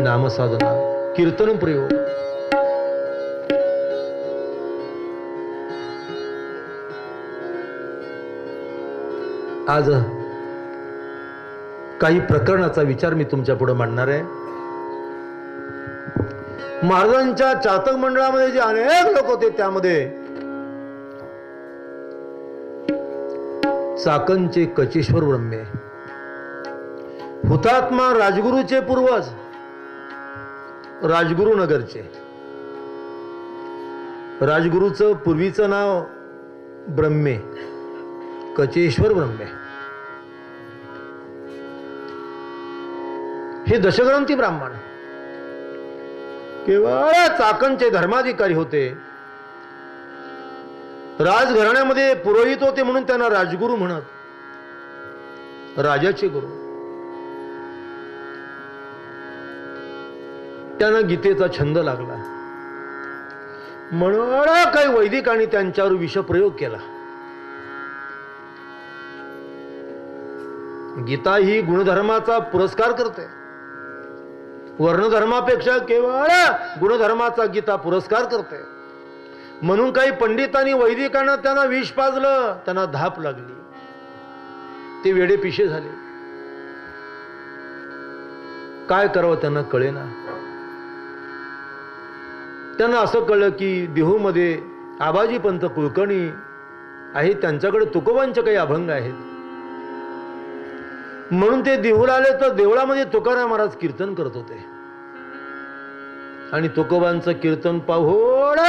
नामसाधना, कीर्तन प्रयोग. आज काही प्रकरणाचा विचार मी तुमच्या पुढे मांडणार आहे. महाराजांच्या चातक मंडळामध्ये जे अनेक लोक होते त्यामध्ये चाकणचे कचेश्वर ब्रह्मे, हुतात्मा राजगुरूचे पूर्वज राजगुरु नगरचे, राजगुरूचं पूर्वीचं नाव ब्रह्मे, कचेश्वर ब्रह्मे, हे दशग्रंथी ब्राह्मण केवळ चाकणचे धर्माधिकारी होते. राजघराण्यामध्ये पुरोहित होते म्हणून त्यांना राजगुरू म्हणत, राजाचे गुरु. त्यांना गीतेचा छंद लागला म्हणून काही वैदिकांनी त्यांच्यावर विषप्रयोग केला. गीता ही गुणधर्माचा पुरस्कार करते. वर्णधर्मापेक्षा केवळ गुणधर्माचा गीता पुरस्कार करते. म्हणून काही पंडितांनी वैदिकांना त्यांना विष पाजलं, त्यांना धाप लागली, ते वेडे पिशे झाले. काय करावं त्यांना कळेना. त्यांना असं कळलं की देहूमध्ये आबाजी पंत कुलकर्णी आहे, त्यांच्याकडे तुकोबांचे काही अभंग आहेत. म्हणून ते देहूला आले तर देवळामध्ये तुकाराम महाराज कीर्तन करत होते आणि तुकोबांचं कीर्तन पाहून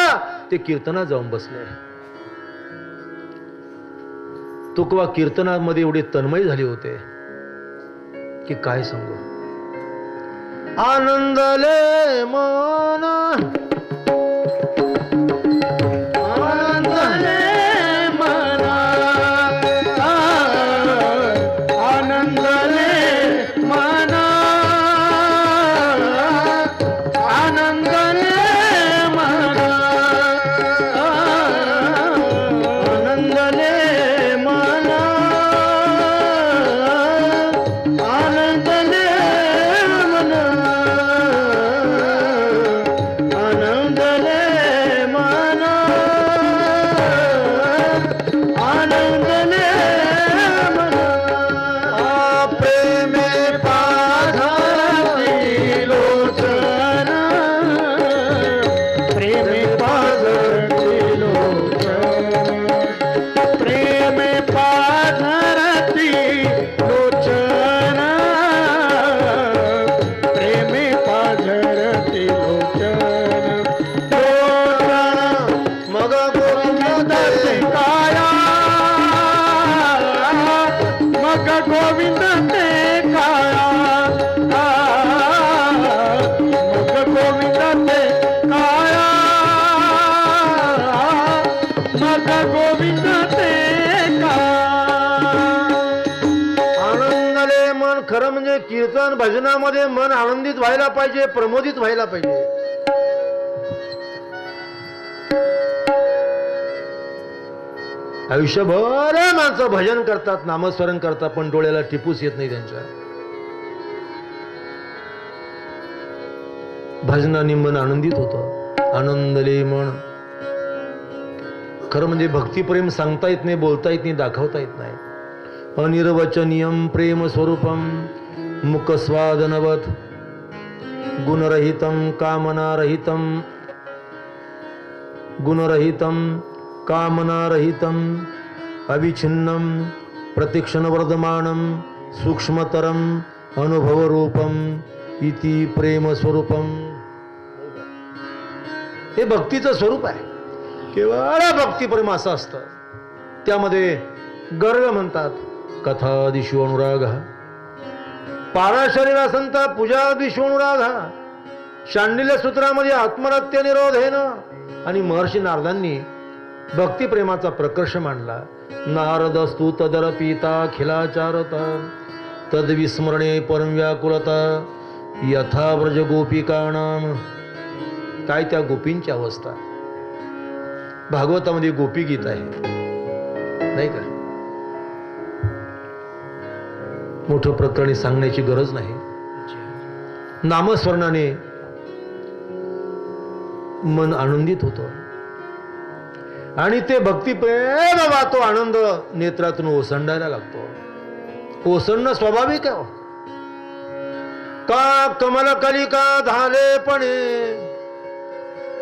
ते कीर्तनात जाऊन बसले. तुकोबा कीर्तनामध्ये एवढे तन्मय झाले होते की काय सांगू. आनंदले मन खरं म्हणजे कीर्तन भजनामध्ये मन आनंदित व्हायला पाहिजे, प्रमोदित व्हायला पाहिजे. आयुष्यभर माणसं भजन करतात, नामस्मरण करतात, पण डोळ्याला टिपूस येत नाही त्यांच्या. भजनाने मन आनंदित होतं. आनंदले मन. खरं म्हणजे भक्तिप्रेम सांगता येत नाही, बोलता येत नाही, दाखवता येत नाही. अनिर्वचनीयम प्रेम स्वरूपम मुखस्वादनवत गुणरहितम कामनारहितम कामनारहितम अविच्छिन्नम प्रतिक्षणवर्धमानम सूक्ष्मतरम अनुभवरूपम इति प्रेम स्वरूपम. हे भक्तीचं स्वरूप आहे. केवळ भक्तिप्रेम असं असतं. त्यामध्ये गर्ग म्हणतात कथादिषु अनुराग, पाराशरीरा संत पूजादिषु अनुराग, शांडिल्य सूत्रामध्ये आत्मरत्य निरोधेन. आणि महर्षी नारदांनी भक्तिप्रेमाचा प्रकर्ष मांडला. नारदस्तु तदर्पिता खिलाचारता तद्विस्मरणे परम व्याकुलता यथा व्रज गोपिकाणाम. काय त्या गोपींची अवस्था. भागवतामध्ये गोपी गीत आहे नाही का. मोठं प्रकरणी सांगण्याची गरज नाही. नामस्मरणाने मन आनंदित होतं आणि ते भक्तिप्रेम वाहतो आनंद नेत्रातून ओसंडायला लागतो. ओसंडणं स्वाभाविक आहे. का कमल कलिका झालेपणे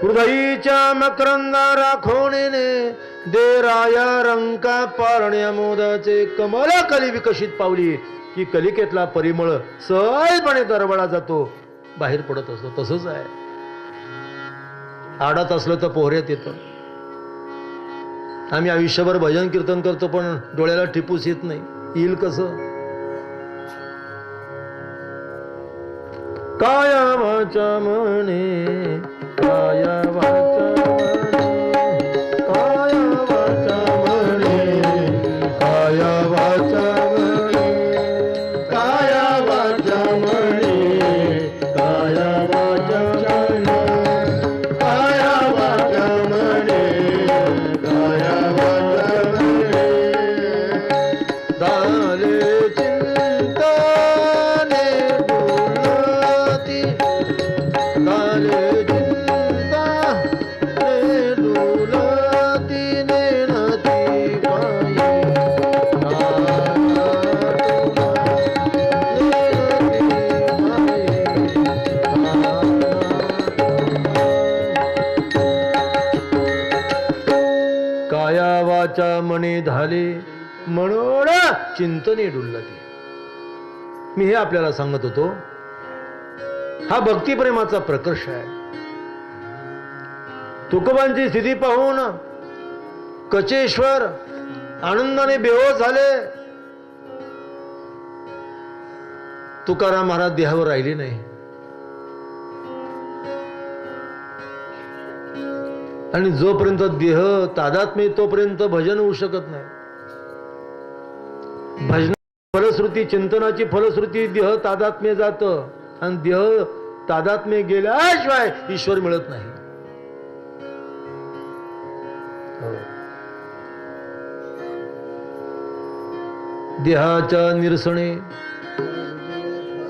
हृदयीच्या मकरंदा राखोणीने दे राया रंका पारण्या मोदाचे. कमल कली विकसित पावली की कलिकेतला परिमळ सहजपणे दरवळा जातो, बाहेर पडत असतो. तसंच आहे. आडात असलं तर पोहऱ्यात येतं. आम्ही आयुष्यभर भजन कीर्तन करतो पण डोळ्याला टिपूस येत नाही. येईल कसं? काया वाचा म्हणे, काया वाचा म्हणे, काया वाचा म्हणे, काया वाचा म्हणे, काया वाचा म्हणे, काया वाचा म्हणे, काया वाचा म्हणे, काया वाचा म्हणे. झाले चिंतने डोलती, झाले चिंतने डोलती नेणती पायी. काया वाचा मने झाले म्हणून चिंतने डुलती. मी हे आपल्याला सांगत होतो, हा भक्तिप्रेमाचा प्रकर्ष आहे. तुकोबांची स्थिती पाहून कचेश्वर आनंदाने बेहोश झाले. तुकाराम महाराज देहावर राहिले नाही आणि जोपर्यंत देह तादात्म्य तोपर्यंत भजन होऊ शकत नाही. भजन फलश्रुती, चिंतनाची फलश्रुती देह तादात्म्य जातं आणि देह तादात्म्य गेल्याशिवाय ईश्वर मिळत नाही. देहाच्या निरसणे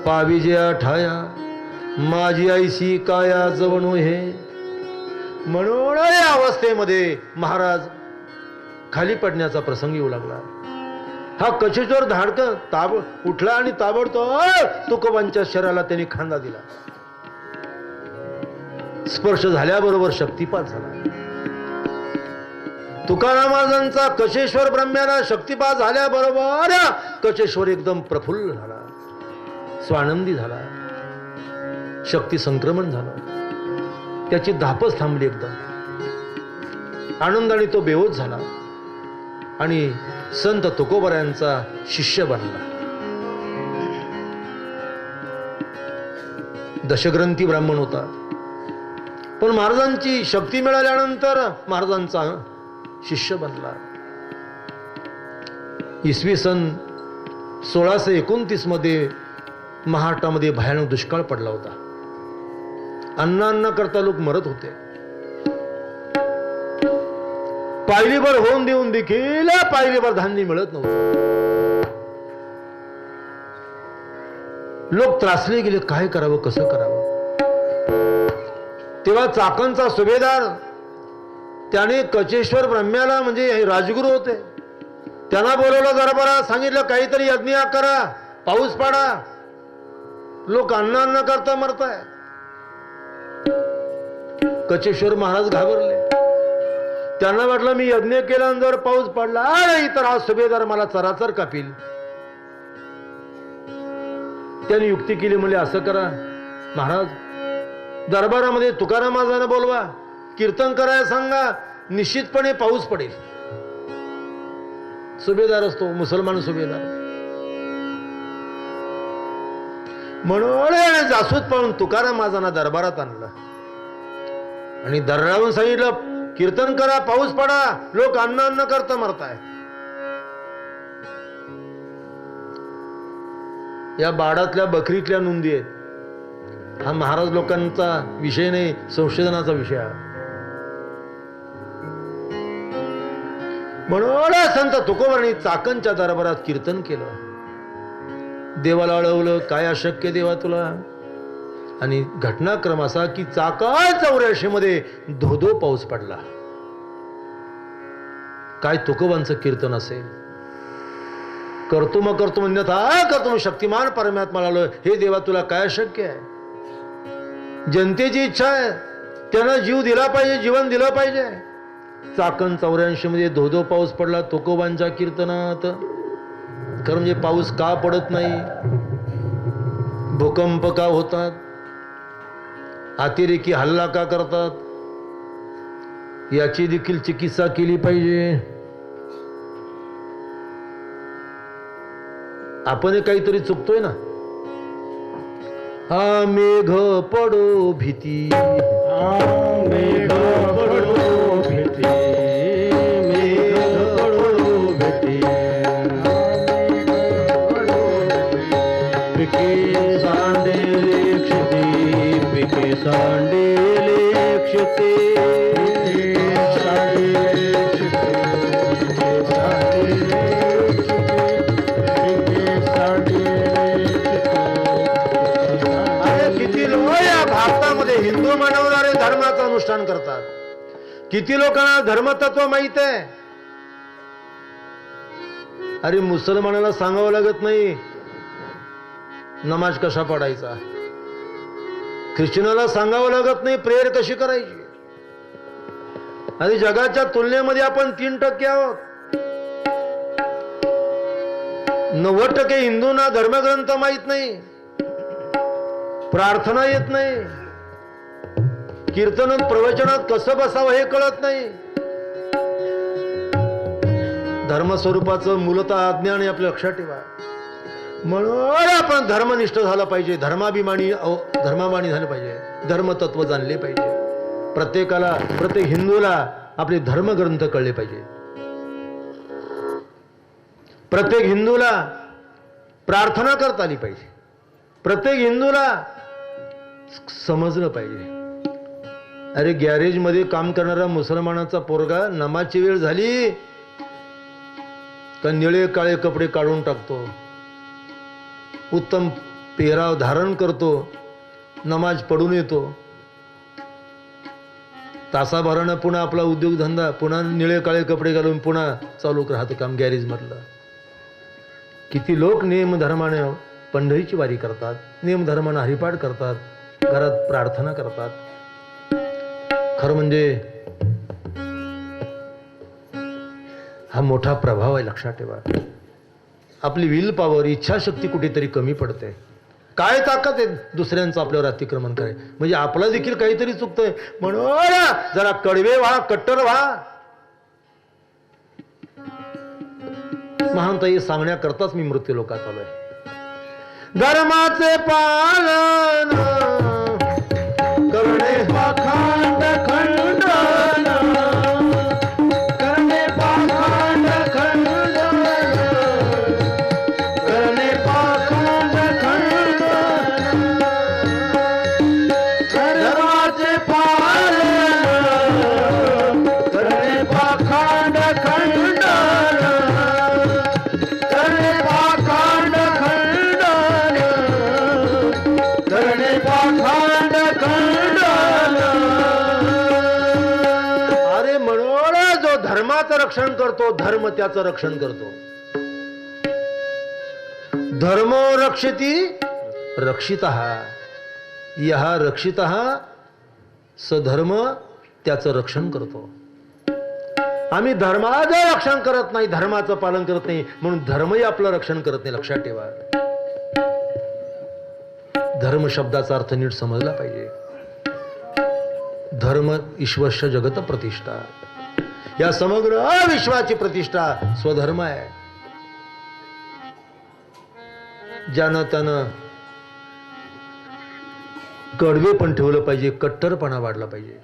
पाविजया ठाया, माझी आईशी काया जवणू हे. म्हणून या अवस्थेमध्ये महाराज खाली पडण्याचा प्रसंग येऊ लागला. हा कचेश्वर धाडकन उठला आणि ताबडतोब तुकोबांच्या शरीराला त्यांनी खांदा दिला. स्पर्श झाल्याबरोबर शक्तिपात झाला. तुकाराम महाराजांचा कचेश्वर ब्रह्म्याला शक्तिपात झाल्याबरोबर कचेश्वर एकदम प्रफुल्ल झाला, स्वानंदी झाला, शक्ती संक्रमण झालं. त्याची धापच थांबली. एकदम आनंदाने तो बेहोश झाला आणि संत तुकोबरायांचा शिष्य बनला. दशग्रंथी ब्राह्मण होता, पण महाराजांची शक्ती मिळाल्यानंतर महाराजांचा शिष्य बनला. इसवी सन 1629 मध्ये महाराष्ट्रामध्ये भयानक दुष्काळ पडला होता. अन्ना करता लोक मरत होते. पायरीभर होऊन देऊन देखील पायरीभर धान्य मिळत नव्हतं. लोक त्रासले गेले, काय करावं, कसं करावं. तेव्हा चाकणचा सुभेदार त्याने कचेश्वर ब्रह्म्याला, म्हणजे राजगुरू होते, त्यांना बोलवलं दरबारात. सांगितलं काहीतरी यज्ञ करा, पाऊस पाडा, लोक अन्न करता मरताय. कचेश्वर महाराज घाबरले. त्यांना वाटलं मी यज्ञ केला आणि जर पाऊस पडला नाही तर हा सुभेदार मला चराचर कापील. त्यांनी युक्ती केली, म्हणजे असं करा महाराज, दरबारामध्ये तुकाराम महाराजांना बोलवा, कीर्तन करायला सांगा, निश्चितपणे पाऊस पडेल. सुभेदार असतो, मुसलमान सुभेदार. म्हणून जासूद पाहून तुकाराम महाराजांना दरबारात आणलं आणि दरडावून सांगितलं, कीर्तन करा, पाऊस पडा, लोक अन्न करता मरताय. या बाडातल्या बकरीतल्या नोंदी आहेत. हा महाराज लोकांचा विषय नाही, संशोधनाचा विषय आहे. म्हणून संत तुकोबांनी चाकणच्या दरबारात कीर्तन केलं. देवाला अळवलं, काय अशक्य देवा तुला, आणि घटनाक्रम असा की चाकण 84 मध्ये धोधो पाऊस पडला. काय तुकोबांचं कीर्तन असेल. करतो मग करतो अन्यथा करतो मग शक्तिमान परमात्मा आलो. हे देवा तुला काय शक्य आहे. जनतेची इच्छा आहे त्यांना जीव दिला पाहिजे, जीवन दिलं पाहिजे. चाकण 84 मध्ये धोधो पाऊस पडला तुकोबांच्या कीर्तनात. खरं म्हणजे पाऊस का पडत नाही, भूकंप का होतात, अतिरेकी हल्ला का करतात, याची देखील चिकित्सा केली पाहिजे. आपण काहीतरी चुकतोय ना. हा मेघ पडो भीती, मेघ पडो भीती, मेघ पडो भीती, पिके सांडेले क्षिती, पिके सांडेले क्षिती, हिंदू म्हणवणारे धर्माचं अनुष्ठान करतात. किती लोकांना धर्मतत्व माहित आहे. अरे मुसलमानाला सांगावं लागत नाही नमाज कशा पडायचा, ख्रिश्चनाला सांगावं लागत नाही प्रेयर कशी करायची. आणि जगाच्या तुलनेमध्ये आपण 3% आहोत. 90% हिंदूंना धर्मग्रंथ माहित नाही, प्रार्थना येत नाही, कीर्तनात प्रवचनात कसं बसावं हे कळत नाही. धर्मस्वरूपाचं मूलतः अज्ञान हे आपल्या लक्षात ठेवा. म्हणून आपण धर्मनिष्ठ झाला पाहिजे, धर्माभिमानी झालं पाहिजे, धर्मतत्व जाणले पाहिजे. प्रत्येकाला, प्रत्येक हिंदूला आपले धर्मग्रंथ कळले पाहिजे. प्रत्येक हिंदूला प्रार्थना करता आली पाहिजे. प्रत्येक हिंदूला समजलं पाहिजे. अरे गॅरेज मध्ये काम करणारा मुसलमानाचा पोरगा नमाजची वेळ झाली का निळे काळे कपडे काढून टाकतो, उत्तम पेहराव धारण करतो, नमाज पडून येतो, तासाभरानं पुन्हा आपला उद्योगधंदा, पुन्हा निळे काळे कपडे घालून पुन्हा चालू राहतं काम गॅरेज मधलं. किती लोक नियमधर्माने पंढरीची वारी करतात, नियमधर्माने हरिपाठ करतात, घरात प्रार्थना करतात. खरं म्हणजे हा मोठा प्रभाव आहे, लक्षात ठेवा. आपली विल पॉवर, इच्छाशक्ती कुठेतरी कमी पडते. काय ताकद आहे दुसऱ्यांचं आपल्यावर अतिक्रमण कराय, म्हणजे आपला देखील काहीतरी चुकतंय. म्हणून जरा कडवे व्हा, कट्टर व्हा. महानताई सांगण्याकरताच मी मृत्यू लोकात आलोय. धर्माचे पालन करणे पाखंड खंडन, करणे पाखंड खंडन, करणे पाखंड खंडन, धर्माचे पालन करणे पाखंड खंडन, करणे पाखंड खंडन, करणे पाखंड खंडन. अरे म्हणून जो धर्माचं रक्षण करतो, धर्म त्याचं रक्षण करतो. धर्मो रक्षति रक्षितः, यः रक्षितः सधर्म त्याचं रक्षण करतो. आम्ही धर्माचं रक्षण करत नाही, धर्माचं पालन करत नाही, म्हणून धर्मही आपलं रक्षण करत नाही. लक्षात ठेवा. धर्म शब्दाचा अर्थ नीट समजला पाहिजे. धर्म ईश्वरस्य जगत प्रतिष्ठा, या समग्र विश्वाची प्रतिष्ठा स्वधर्म आहे. ज्यानं त्यानं कडवे पण ठेवलं पाहिजे, कट्टरपणा वाढला पाहिजे.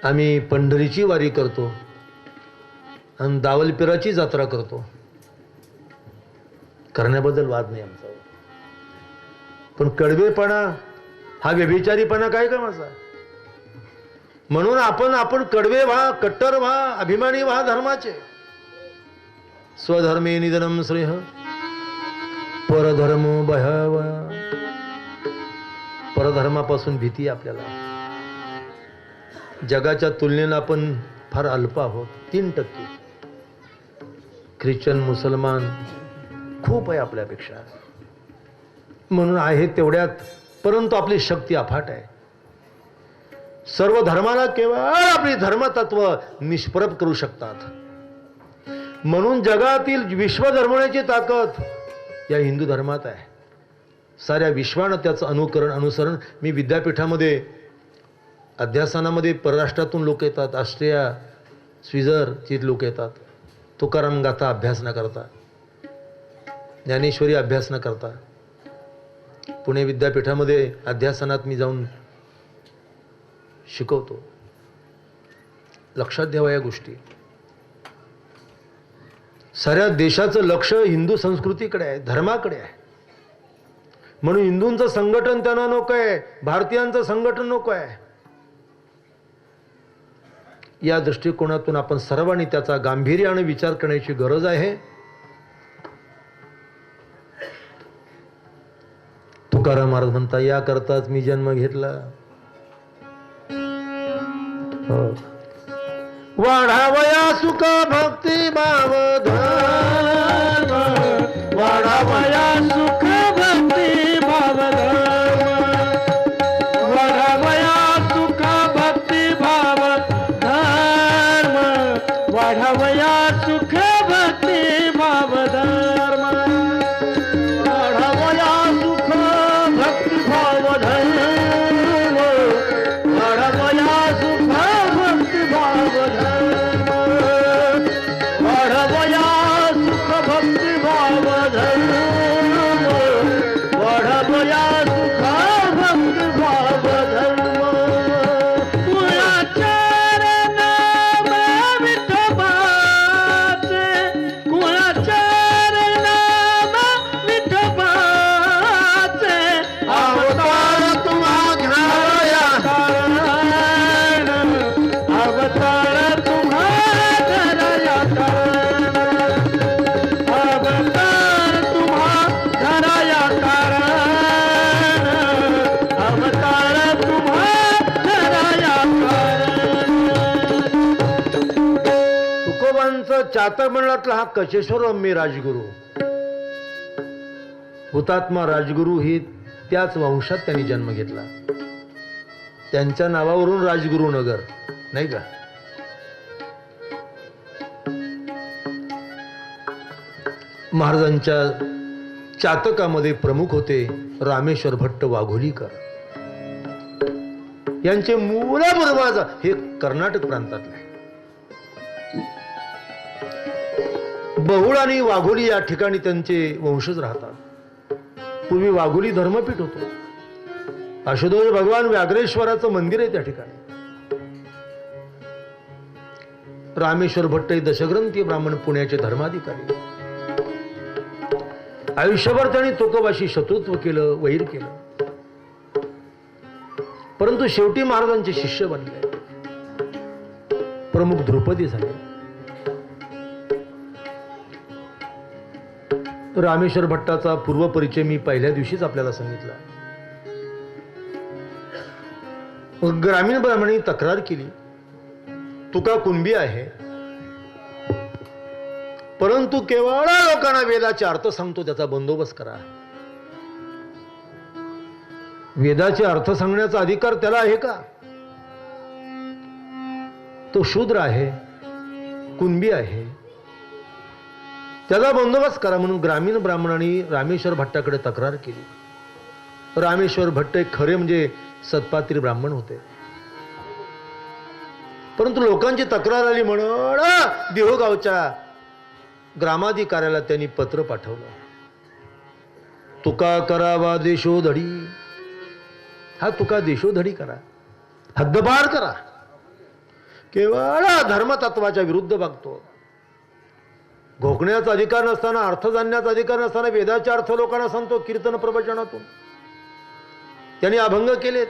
आम्ही पंढरीची वारी करतो आणि दावलपिराची जत्रा करतो, करण्याबद्दल वाद नाही आमचा. पण कडवेपणा हा व्यभिचारीपणा काय कामाचा. म्हणून आपण कडवे व्हा, कट्टर व्हा, अभिमानी व्हा धर्माचे. स्वधर्मे निधनम श्रेय परधर्म भयावा. परधर्मापासून भीती आहे आपल्याला. जगाच्या तुलनेनं आपण फार अल्प आहोत. 3%. ख्रिश्चन मुसलमान खूप आहे आपल्यापेक्षा. म्हणून आहे तेवढ्यात, परंतु आपली शक्ती अफाट आहे. सर्व धर्माला केवळ आपली धर्मतत्व निष्प्रभ करू शकतात. म्हणून जगातील विश्व धर्मण्याची ताकद या हिंदू धर्मात आहे. साऱ्या विश्वानं त्याचं अनुसरण. मी विद्यापीठामध्ये अध्यासनामध्ये परराष्ट्रातून लोक येतात. ऑस्ट्रिया, स्वित्झर्लंडचे लोक येतात. तुकाराम गाथा अभ्यास न करता, ज्ञानेश्वरी अभ्यास न करता. पुणे विद्यापीठामध्ये अध्यासनात मी जाऊन शिकवतो. लक्षात ठेवा या गोष्टी. साऱ्या देशाचं लक्ष हिंदू संस्कृतीकडे आहे, धर्माकडे आहे. म्हणून हिंदूंचं संघटन त्यांना नको आहे, भारतीयांचं संघटन नको आहे. या दृष्टिकोनातून आपण सर्वांनी त्याचा गांभीर्याने विचार करण्याची गरज आहे. तुकाराम महाराज म्हणता, याकरताच मी जन्म घेतला. वाढावया सुख भक्ती भाव धर्म, वाढावया सुख भक्ती भाव धर्म, वाढावया सुख भक्ती भाव धर्म, वाढावया सुख भक्ती भाव धर्म, वाढावया सुख भक्ती भाव धर्म, वाढावया सुख भक्ती भाव धर्म, वाढावया सुख भक्ती भाव धर्म, वाढावया सुख भक्ती भाव धर्म. कुळाचार नाम विठोबाचे, कुळाचार नाम विठोबाचे, अवतार तुम्हा घ्यावया कारण, अवतार तुम्हा धराया कारण, अवतार तुम्हा धराया कारण, अवतार तुम्हा धराया कारण. तुकोबांचं चातर मंडळातला हा कचेश्वर मी राजगुरू. हुतात्मा राजगुरू ही त्याच वंशात त्यांनी जन्म घेतला. त्यांच्या नावावरून राजगुरू नगर, नाही का? महाराजांच्या चातकामध्ये प्रमुख होते रामेश्वर भट्ट वाघोलीकर. यांचे मूळ पूर्वज हे कर्नाटक प्रांतातले. बहुळ आणि वाघोली या ठिकाणी त्यांचे वंशज राहतात. पूर्वी वाघोली धर्मपीठ होतो. आशुतोष भगवान व्याघ्रेश्वराचं मंदिर आहे त्या ठिकाणी. रामेश्वर भट्ट हे दशग्रंथी ब्राह्मण, पुण्याचे धर्माधिकारी. आयुष्यभर त्यांनी तुकोबाशी शत्रुत्व केलं, वैर केलं, परंतु शेवटी महाराजांचे शिष्य बनले, प्रमुख ध्रुपदी झाले. रामेश्वर भट्टाचा पूर्वपरिचय मी पहिल्या दिवशीच आपल्याला सांगितला. ग्रामीण ब्राह्मणांनी तक्रार केली, तुका कुणबी आहे, परंतु केवळ लोकांना वेदाचे अर्थ सांगतो, त्याचा बंदोबस्त करा. वेदाचे अर्थ सांगण्याचा अधिकार त्याला आहे का? तो शूद्र आहे, कुणबी आहे, त्याचा बंदोबस्त करा. म्हणून ग्रामीण ब्राह्मणांनी रामेश्वर भट्टाकडे तक्रार केली. रामेश्वर भट्ट एक खरे म्हणजे सत्पात्री ब्राह्मण होते, परंतु लोकांची तक्रार आली म्हणून देहूगावच्या ग्रामाधिकाऱ्याला त्यांनी पत्र पाठवलं. तुका करावा देशोधडी. हा तुका देशोधडी करा, हद्दपार करा. केवळ धर्मतत्वाच्या विरुद्ध बघतो. घोकण्याचा अधिकार नसताना, अर्थ जाणण्याचा अधिकार नसताना वेदाचे अर्थ लोकांना सांगतो कीर्तन प्रवचनातून. त्यांनी अभंग केलेत.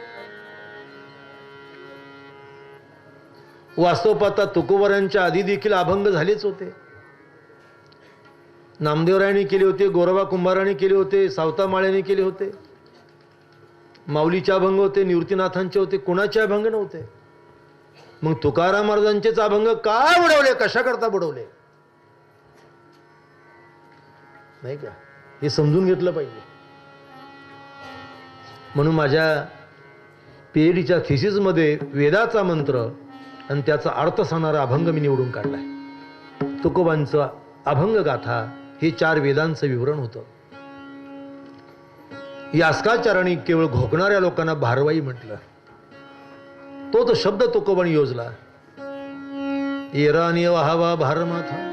वास्तव पाहता तुकोबारांच्या आधी देखील अभंग झालेच होते. नामदेवरायांनी केले होते, गोरोबा कुंभारांनी केले होते, सावता माळ्यांनी केले होते, माऊलीचे अभंग होते, निवृत्तीनाथांचे होते, कोणाचे अभंग नव्हते. मग तुकाराम महाराजांचेच अभंग काय बुडवले, कशा करता बुडवले नाही का, हे समजून घेतलं पाहिजे. म्हणून माझ्या पीएचडीच्या थिसिसमध्ये वेदाचा मंत्र आणि त्याचा अर्थ सांगणारा अभंग मी निवडून काढलाय. तुकोबांचं अभंग गाथा हे 4 वेदांचं विवरण होतं. यास्काचार्यांनी केवळ घोकणाऱ्या लोकांना भारवाई म्हटलं. तो शब्द तुकोबांनी योजला. येराने वहावा भारमाथा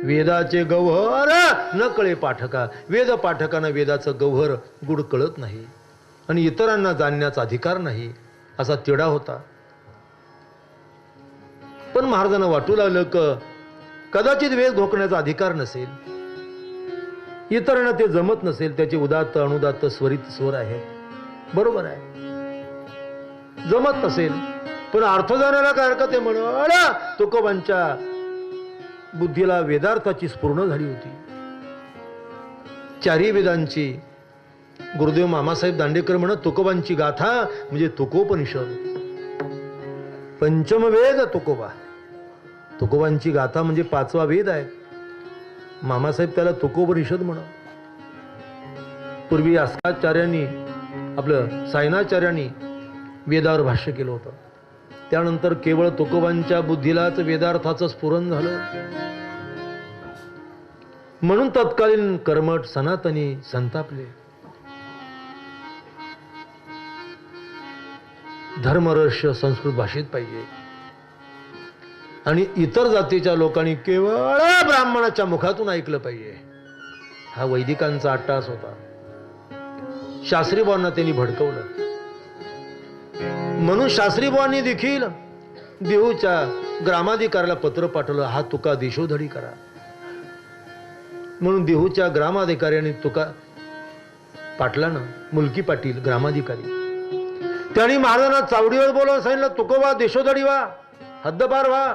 वेदाचे गौहर न कळे पाठका. वेद पाठकांना वेदाचं गौहर गुड कळत नाही आणि इतरांना जाणण्याचा अधिकार नाही असा तिढा होता. पण महाराजांना वाटू लागलं कदाचित वेद घोकण्याचा अधिकार नसेल, इतरांना ते जमत नसेल, त्याचे उदात्त अनुदात्त स्वरित स्वर आहेत, बरोबर आहे, जमत नसेल, पण अर्थ जाण्याला काय हरकत आहे म्हणून तुकोबांच्या बुद्धीला वेदार्थाची स्फुरण झाली होती. 4 वेदांची गुरुदेव मामासाहेब दांडेकर म्हणत तुकोबांची गाथा म्हणजे तुकोपनिषद. पंचम वेद तुकोबा. तुकोबांची गाथा म्हणजे 5वा वेद आहे. मामासाहेब त्याला तुकोपनिषद म्हणत. पूर्वी यास्काचार्यांनी आपलं सायनाचार्यांनी वेदावर भाष्य केलं होतं. त्यानंतर केवळ तुकोबांच्या बुद्धीलाच वेदार्थाचं स्फुरण झालं. म्हणून तत्कालीन कर्मठ सनातनी संतापले. धर्मरहस्य संस्कृत भाषेत पाहिजे आणि इतर जातीच्या लोकांनी केवळ ब्राह्मणाच्या मुखातून ऐकलं पाहिजे. हा वैदिकांचा अट्टास होता. शास्त्रीबावांना त्यांनी भडकवलं. म्हणून शास्त्रीबावांनी देखील देहूच्या ग्रामाधिकाऱ्याला पत्र पाठवलं, हा तुका देशोधडी करा. म्हणून देहूच्या ग्रामाधिकाऱ्यांनी तुका पाटलानं, मुलकी पाटील ग्रामाधिकारी, त्यांनी महाराजांना चावडीवर बोलवून सांगितलं, तुकोबा देशोधडी व्हा, हद्दपार व्हा.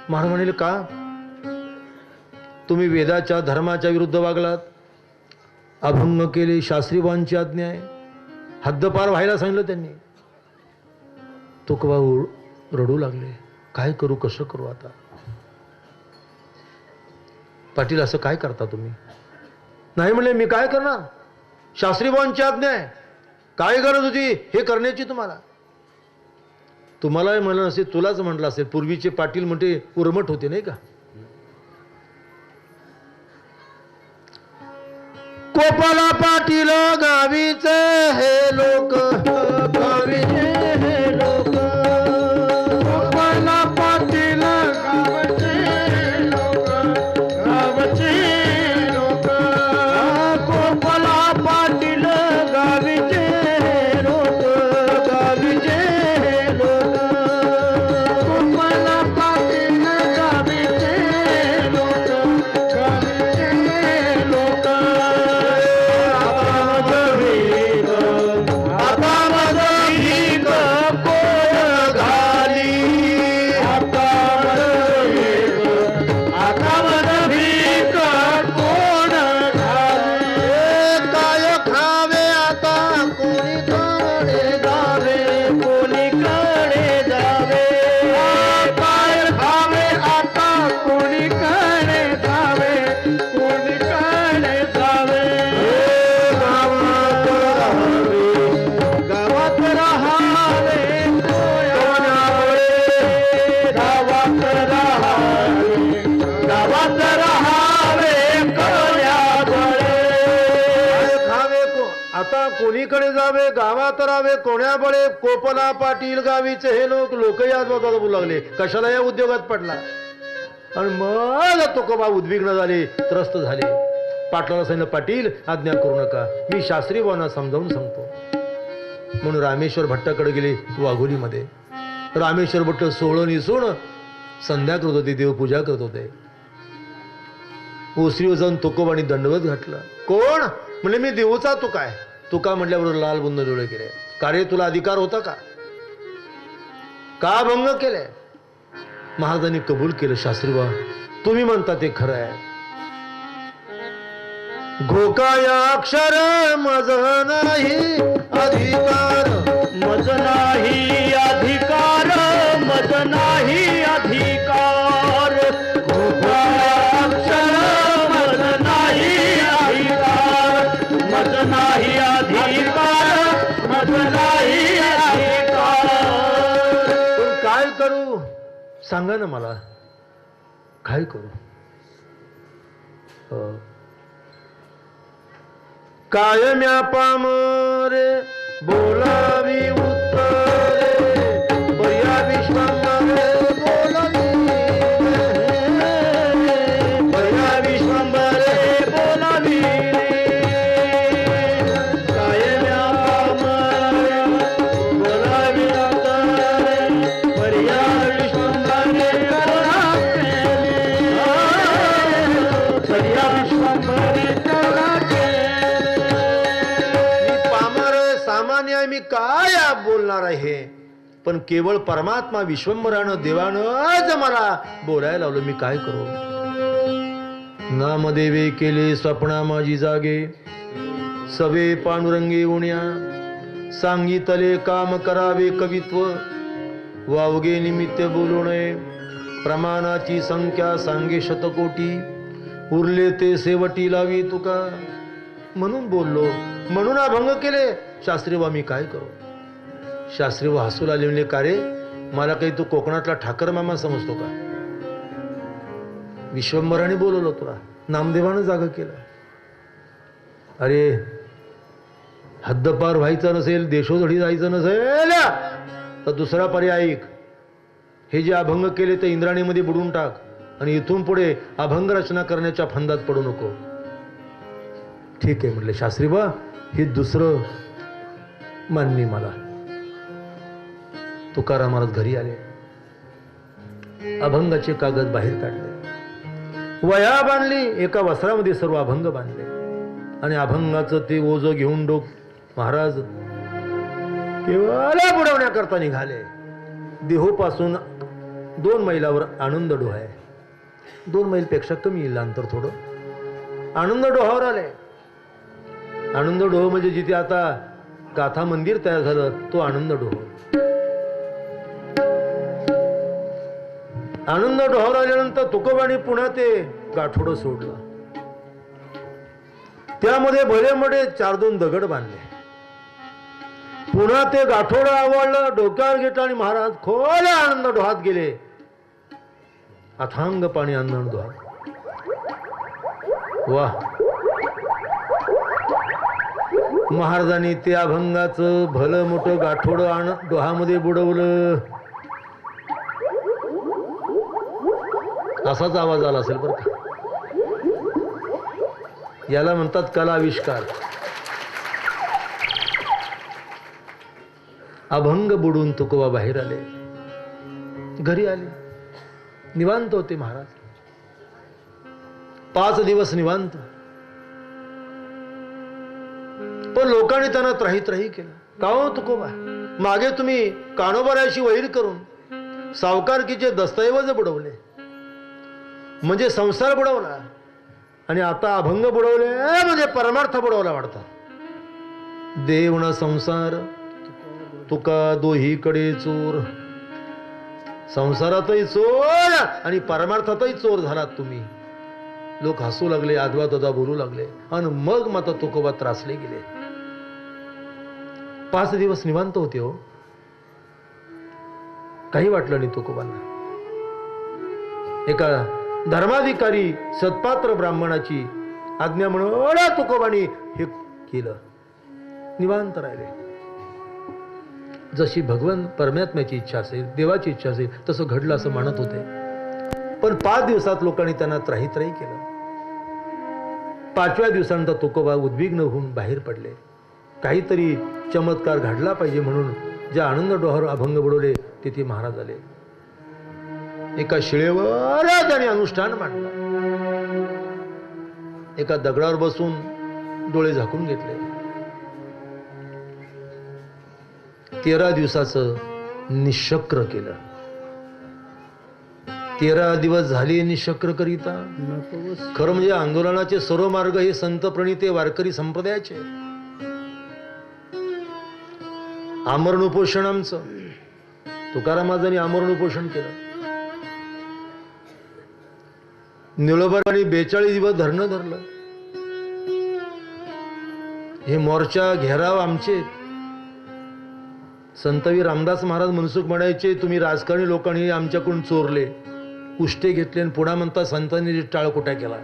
महाराज म्हणाले, का तुम्ही वेदाच्या धर्माच्या विरुद्ध वागलात, अभंग केले, शास्त्रीबावांची आज्ञा आहे, हद्दपार व्हायला सांगितलं त्यांनी. तुकोबा रडू लागले, काय करू, कसं करू आता. पाटील असं काय करता तुम्ही. नाही म्हणले, मी काय करणार, शास्त्रीबावांची आज्ञा आहे, काय गरज होती हे करण्याची तुम्हाला. तुम्हाला म्हणलं नसेल, तुलाच म्हटलं असेल. पूर्वीचे पाटील म्हणते उर्मट होते नाही का. कोपाला पाटील गावीचे हे लोक, गावीचे हे लोक, कोपाला पाटील गावचे लोक, गावचे लोक, कोपाला पाटील गावीचे लोक, गावीचे लोक, कोपाला पाटील गावीचे लोक, गावीचे लोक. कोणीकडे जावे, गावात राहावे, कोण्या बळे, कोपला पाटील गावीचे हे लोक. लोकही आज बघायला बोलू लागले, कशाला या उद्योगात पडला. आणि मग तुकोबा उद्विग्न झाले, त्रस्त झाले. पाटलाला सांगितलं, पाटील आज्ञा करू नका, मी शास्त्रीबावांना समजावून सांगतो. म्हणून रामेश्वर भट्टाकडे गेले वाघोलीमध्ये. रामेश्वर भट्ट सोहळं निसून संध्या करत होते, देवपूजा करत होते. ओसरीवर जाऊन तुकोबांनी दंडवत घातलं. कोण म्हणजे, मी देऊचा तुका आहे. तुका म्हटल्याबरोबर लाल बुंद डोळे केले. कार्य तुला अधिकार होता का भंग केले. महाराजांनी कबूल केलं. शास्त्रीबा तुम्ही म्हणता ते खरं आहे, घोकाया अक्षर मज नाही अधिकार, मज नाही अधिकार, मज नाही अधिकार. अक्षर मज नाही अधिकार, मज नाही अधिकार, मज नाही अधिकार. पण काय करू सांगा ना मला, काय करू? कायम्या पामरे बोलावी उत्तरे, बया विश्वांबरे बोलावी, बया विश्वंभरे बोलावी. कायम्या पामरे बोलावी उत्तरे, बया विश्वंभरे बोलावी, बया विश्वंभरे सामान्य मी काय बोलणार आहे, पण केवळ परमात्मा विश्वंभरानं देवानंच मला बोलायला लावलं. मी काय करू? नामदेवे केले स्वप्ना माझी जागे, सवे पांडुरंगे उण्या, सांगितले काम करावे कवित्व, वावगे निमित्त बोलू नये, प्रमाणाची संख्या सांगे शतकोटी, उरले ते सेवटी लावी तुका. म्हणून बोललो, म्हणून अभंग केले. शास्त्री बा मी काय करू? शास्त्री बा हसू लागले, म्हणले का रे, मला काही तू कोकणातला ठाकर मामा समजतो का? विश्वंभराने बोलवलं तुला, नामदेवानं जागा केलं. अरे हद्दपार व्हायचं नसेल, देशोधडी जायचं नसेल तर दुसरा पर्याय ऐक. हे जे अभंग केले ते इंद्राणीमध्ये बुडून टाक आणि इथून पुढे अभंग रचना करण्याच्या फंदात पडू नको. ठीक आहे म्हटले शास्त्री बा, हे दुसरं मान्य मला. तुकाराम महाराज घरी आले, अभंगाचे कागद बाहेर काढले, वया बांधली, एका वस्त्रामध्ये सर्व अभंग बांधले आणि अभंगाचं ते ओझं घेऊन महाराज केवळ बुडवण्याकरता निघाले. देहोपासून 2 मैलावर आनंद डोह आहे, 2 मैलपेक्षा कमी येईल अंतर थोडं. आनंद डोहावर आले. आनंद डोह म्हणजे जिथे आता गाथा मंदिर तयार झालं तो आनंद डोह. आनंद डोहावर आल्यानंतर तुकोबाने पुन्हा ते गाठोडं सोडलं. त्यामध्ये भले मोठे 4-2 दगड बांधले. पुन्हा ते गाठोडं आवडलं, डोक्यावर घेतलं आणि महाराज खोल आनंद डोहात गेले. अथांग पाणी आनंद डोहात. वाह, महाराजांनी ते अभंगाचं भलं मोठं गाठोडं डोहामध्ये बुडवलं. असाच आवाज आला असेल बरं का. याला म्हणतात कलाविष्कार. अभंग बुडून तुकोबा बाहेर आले, घरी आले. निवांत होते महाराज, 5 दिवस निवांत. पण लोकांनी त्यांना त्राही केलं. का हो तुकोबा, मागे तुम्ही कानोबाराशी वैर करून सावकारकीचे दस्तऐवज बुडवले, म्हणजे संसार बुडवला, आणि आता अभंग बुडवले म्हणजे परमार्थ बुडवला वाटता. देव न संसार तुका दोहीकडे चोर. संसारातही चोर आणि परमार्थातही चोर झालात तुम्ही. लोक हसू लागले, आदवा तदा बोलू लागले आणि मग माता तुकोबा त्रासले गेले. 5 दिवस निवांत होते हो, काही वाटलं नाही तुकोबांना. एका धर्माधिकारी सत्पात्र ब्राह्मणाची आज्ञा म्हणून तुकोबांनी हे केलं. निवांत राहिले. जशी भगवान परमात्म्याची इच्छा असेल, देवाची इच्छा असेल तसं घडलं असं म्हणत होते. पण 5 दिवसात लोकांनी त्यांना त्राही केलं. 5व्या दिवसानंतर तुकोबा उद्विग्न होऊन बाहेर पडले. काहीतरी चमत्कार घडला पाहिजे म्हणून ज्या आनंद डोहावर अभंग बुडवले तिथे महाराज आले. एका शिळेवर त्यांनी अनुष्ठान मांडलं. एका दगडावर बसून डोळे झाकून घेतले. 13 दिवसाचं निशक्र केलं. 13 दिवस झाले निशक्र करिता. खरं म्हणजे आंदोलनाचे सर्व मार्ग हे संत प्रणिते वारकरी संप्रदायाचे. आमरण उपोषण आमचं तुकाराम महाराजांनी आमरण उपोषण केलं. निळोबारांनी 42 दिवस धरणं धरलं. हे मोर्चा घेराव आमचे. संतवीर रामदास महाराज मनसुख म्हणायचे, तुम्ही राजकारणी लोकांनी आमच्याकडून चोरले, उष्टे घेतले आणि पुन्हा म्हणता संतांनी टाळकुटा केला.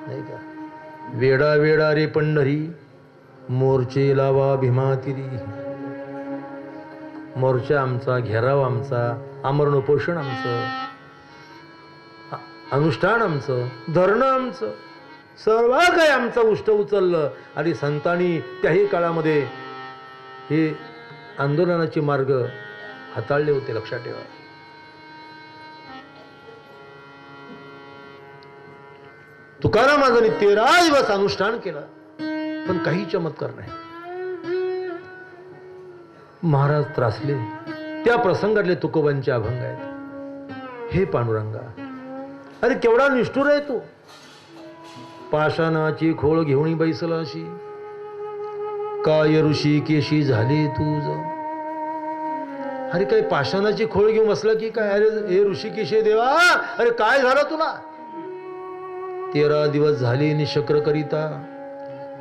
नाही का? वेडा वेडा रे पंढरी मोर्चे लावा भीमातिरी. मोर्चा आमचा, घेराव आमचा, आमरण उपोषण आमचं, अनुष्ठान आमचं, धरणं आमचं, सर्व काही आमचं उष्ट उचललं. आणि संतांनी त्याही काळामध्ये हे आंदोलनाचे मार्ग हाताळले होते, लक्षात ठेवा. तुकाराम महाराजांनी 13 दिवस अनुष्ठान केलं, पण काही चमत्कार नाही. महाराज त्रासले. त्या प्रसंगातले तुकोबांचे अभंग आहेत. हे पांडुरंगा, अरे केवढा निष्ठुर आहे तू. पाषाणाची खोळ घेऊन बैसला अशी, काय ऋषी केशी झाले तुझ. अरे काय पाषाणाची खोळ घेऊन बसला की काय. अरे हे ऋषिकेशी देवा, अरे काय झालं तुला. 13 दिवस झाले निशक्र करिता,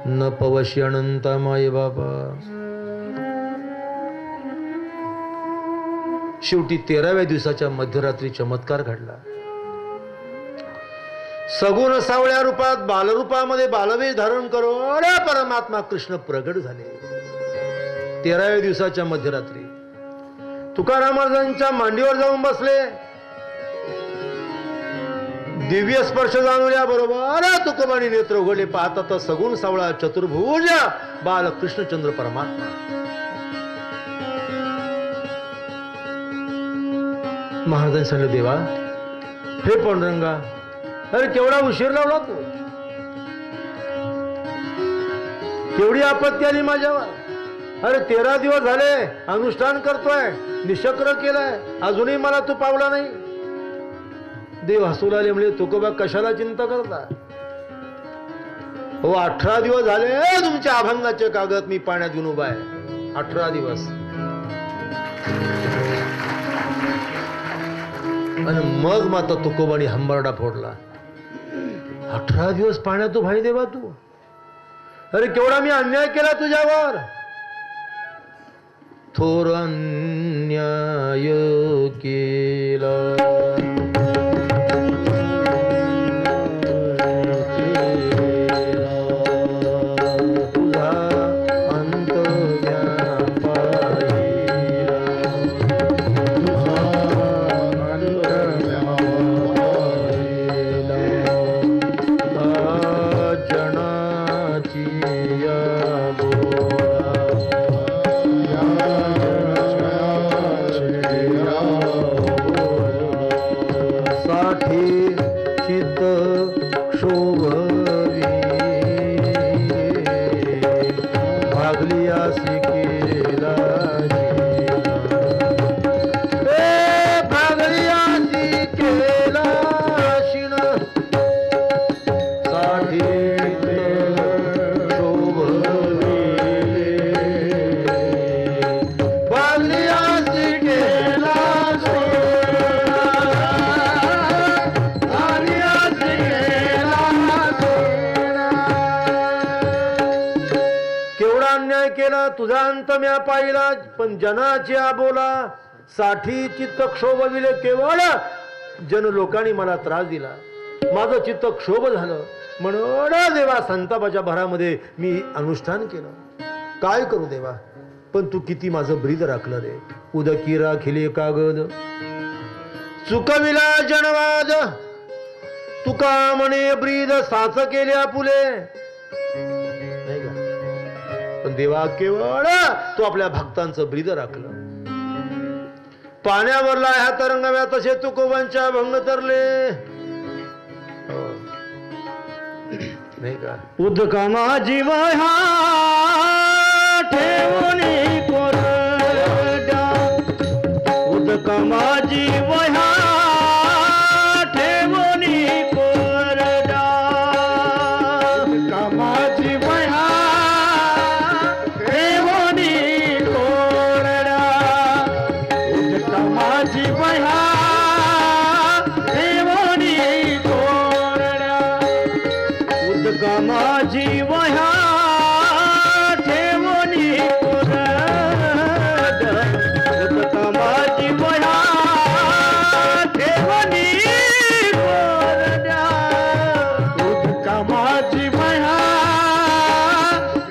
न पवशी अनंता माये बाबा. शेवटी 13व्या दिवसाच्या मध्यरात्री चमत्कार घडला. सगुण सावळ्या रूपात बालरूपामध्ये बालवेश धारण करून परमात्मा कृष्ण प्रगट झाले. 13व्या दिवसाच्या मध्यरात्री तुकाराम महाराजांच्या मांडीवर जाऊन बसले. दिव्य स्पर्श जाणवल्याबरोबर तुकोबांनी नेत्र उघडले. पाहता तर सगुण सावळा चतुर्भुज बाल कृष्णचंद्र परमात्मा. महाराजांनी सांगितलं, देवा हे पांडुरंगा, अरे केवढा उशीर लावला तू. केवढी आपत्ती आली माझ्यावर. अरे 13 दिवस झाले अनुष्ठान करतोय, निशक्र केलंय, अजूनही मला तू पावला नाही. देव हसू लागले, म्हणजे तुकोबा कशाला चिंता करता. हो 18 दिवस झाले तुमच्या अभंगाचे कागद मी पाण्यात घेऊन उभा आहे. 18 दिवस. आणि मग माता तुकोबानी हंबरडा फोडला. 18 दिवस पाण्यात उभा आहे देवा तू. अरे केवढा मी अन्याय केला तुझ्यावर. थोर अन्याय केला. तुझा अंत म्या पाहिला, पण जनाची आबोला साठी चित्त क्षोभविले. केवळ जन लोकांनी मला त्रास दिला, माझं चित्त क्षोभ झालं. म्हणून देवा संतापाच्या भरामध्ये मी अनुष्ठान केलं. काय करू देवा, पण तू किती माझं ब्रीद राखलं रे. उदकी राखिले कागद चुकविला जनवाद. तुका म्हणे ब्रीद साच केले आपुले. पण देवा केवळ तू आपल्या भक्तांचं ब्रीद राखलं. पाण्यावरला ह्या तरंगव्या तसे तुकोबांच्या भंग तरले. नाही का. उदका माझी वहा ठेवून कोरड्या. उदका उदका माझी वह्या ठेवणी कोरड्या उदका माझी वह्या ठेवणी कोरड्या उदका माझी वह्या ठेवणी कोरड्या उदका माझी वह्या ठेवणी कोरड्या उदका माझी वह्या ठेवणी कोरड्या उदका माझी वह्या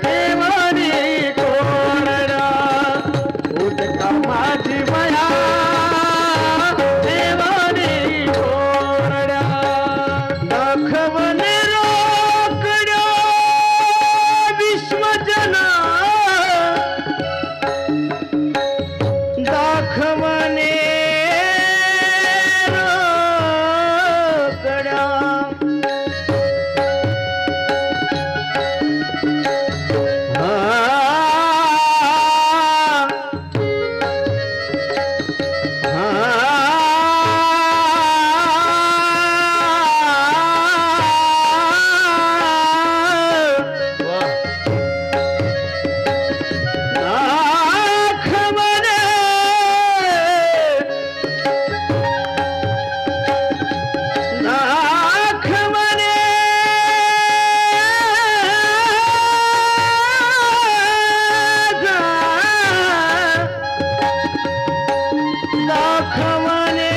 ठेवणी कोरड्या उदका माझी वह्या ठेवणी कोरड्या दाखवणे रोकड्या विश्वजना दाखवणे रोकड्या दाखवणे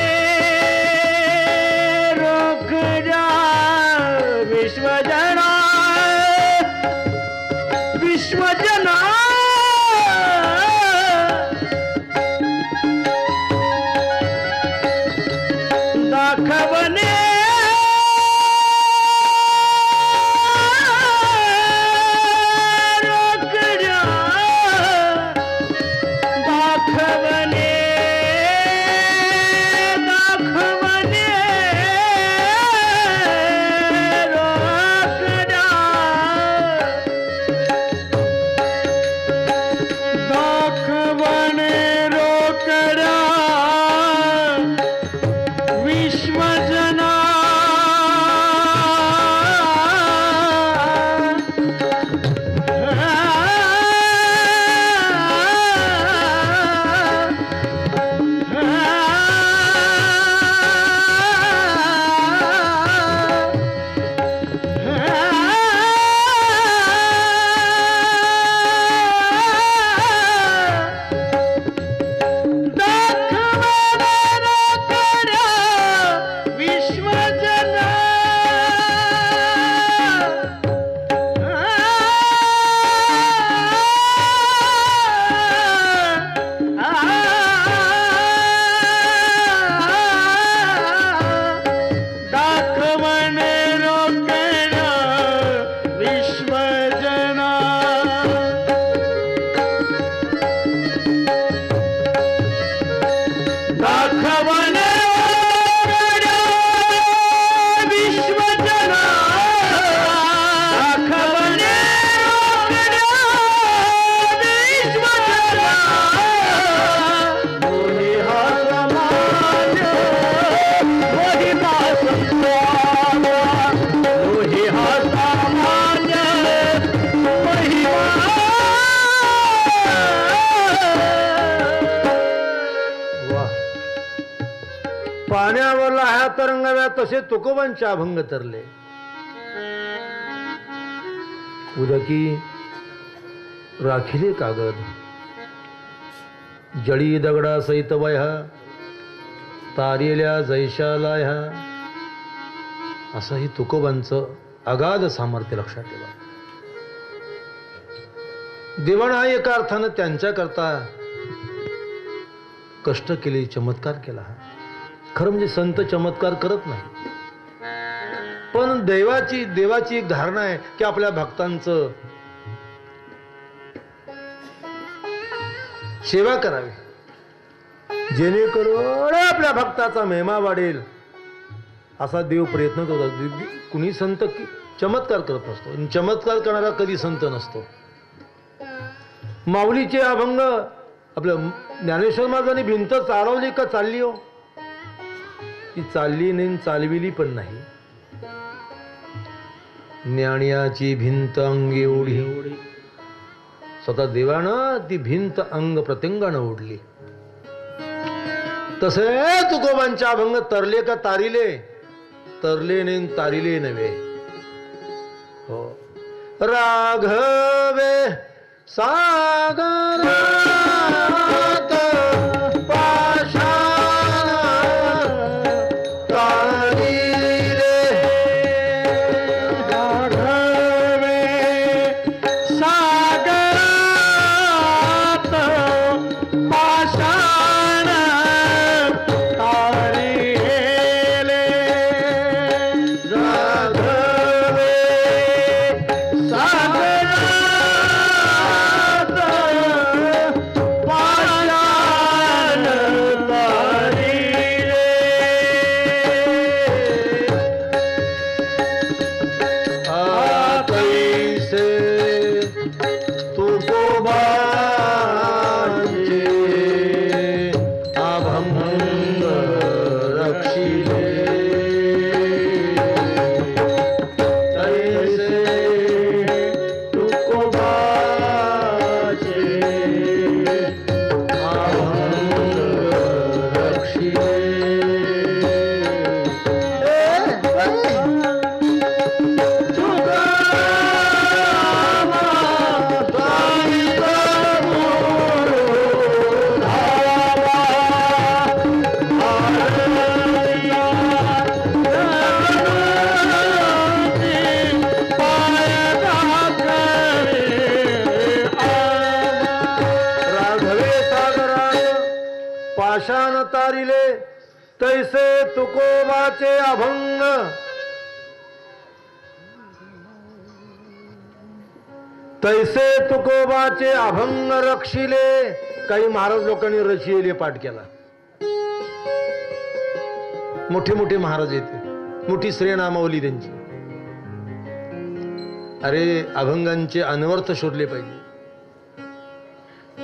रोकड्या विश्वजना विश्वजना दाखवणे रोकड्या दाखवणे दाखवणे रोकड्या दाखवणे रोकड्या विश्वजना दाखवणे रोकड्या विश्वजना दाखवणे रोकड्या विश्वजना दाखवणे रोकड्या विश्वजना मोही हा समाज मोही हा संसार मोही हा समाज मोही वाह! पाण्यावरला ह्या तरंगाव्या तसे तुकोबांचे अभंग तरले. उदकी राखिले कागद जळी दगडा सहित वह्या तारेल्या जैशाला ह्या. असंही तुकोबांचं अगाध सामर्थ्य लक्षात ठेवा. देवाण हा एका अर्थानं त्यांच्याकरता कष्ट केले, चमत्कार केला. खरं म्हणजे संत चमत्कार करत नाही, पण देवाची एक धारणा आहे की आपल्या भक्तांचं सेवा करावी, जेणेकरून आपल्या भक्ताचा महिमा वाढेल असा देव प्रयत्न करतो. कुणी संत चमत्कार करत नसतो, चमत्कार करणारा कधी संत नसतो. माऊलीचे अभंग आपलं ज्ञानेश्वर महाराजांनी भिंत चालवली का चालली हो? ती चालली नाही, चालविली पण नाही. ज्ञानियाची भिंत अंगी ओढी, स्वतः देवानं ती भिंत अंग प्रत्यंगानं ओढली. तसे तुकोबांच्या अभंग तरले का तारिले? तरले नाही, तारिले नव्हे. हो, राघवे सागरात पाषाण तारिले. राघवे सागरात पाषाण तारिले. राघवे सागरात पाषाण तारिले. कैसे तुकोबांचे अभंग रक्षिले. कैसे तुकोबांचे अभंग रक्षिले. राघवे सागरात पाषाण तारिले. तैसे तुकोबाचे अभंग. तैसे तुकोबाचे अभंग रक्षिले. काही महाराज लोकांनी रचिले पाठ केला. मोठे मोठे महाराज येते, मोठी श्रेयनामावली त्यांची. अरे अभंगांचे अनवर्थ शोधले पाहिजे.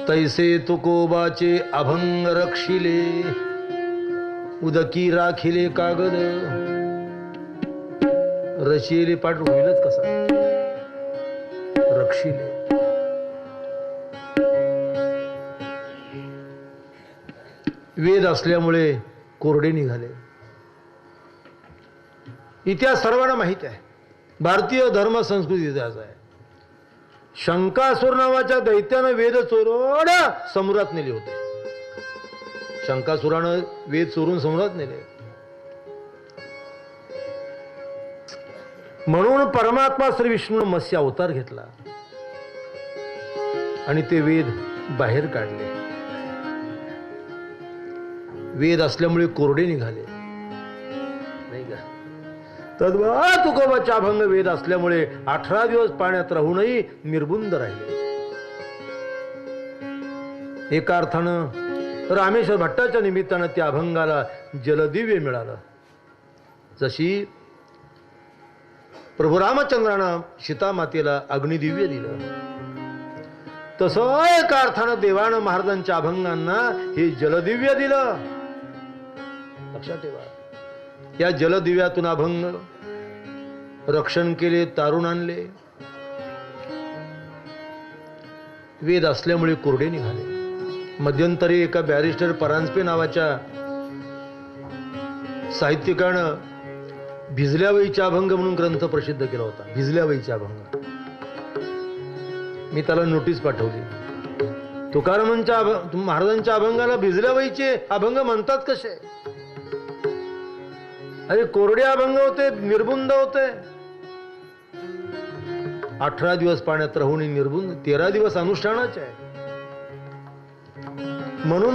तैसे तुकोबाचे अभंग रक्षिले. उदकी राखिले कागद. रचिले पाठ होईलच कसा? रक्षिले. वेद असल्यामुळे कोरडे निघाले. इतिहास सर्वांना माहित आहे. भारतीय धर्म संस्कृती इतिहास आहे. शंकासूर नावाच्या दैत्यानं वेद चोरून समुद्रात नेले होते. शंकासुरानं वेद चोरून समुद्रात नेले. म्हणून परमात्मा श्री विष्णू मत्स्य अवतार घेतला आणि ते वेद बाहेर काढले. वेद असल्यामुळे कोरडे निघाले नाही का? तद्वा तुकोबाचा अभंग वेद असल्यामुळे 18 दिवस पाण्यात राहूनही निर्बुंद राहिले. एका अर्थानं रामेश्वर भट्टाच्या निमित्तानं त्या अभंगाला जलदिव्य मिळालं. जशी प्रभू रामचंद्रानं सीतामातेला अग्निदिव्य दिलं, तसं एका अर्थानं देवानं महाराजांच्या अभंगांना हे जलदिव्य दिलं. लक्षात ठेवा. या जलदिव्यातून अभंग रक्षण केले, तारून आणले. वेद असल्यामुळे कोरडे निघाले. मध्यंतरी एका बॅरिस्टर परांजपे नावाच्या साहित्यिकानं भिजल्यावईचा अभंग म्हणून ग्रंथ प्रसिद्ध केला होता. भिजल्यावईचा अभंग. मी त्याला नोटीस पाठवली. तुकारामांच्या महाराजांच्या अभंगाला भिजल्यावईचे अभंग म्हणतात कसे? अरे कोरडे अभंग होते, निर्बुंद होते. 18 दिवस पाण्यात राहून निर्बुंद, 13 दिवस अनुष्ठानाचे आहे. म्हणून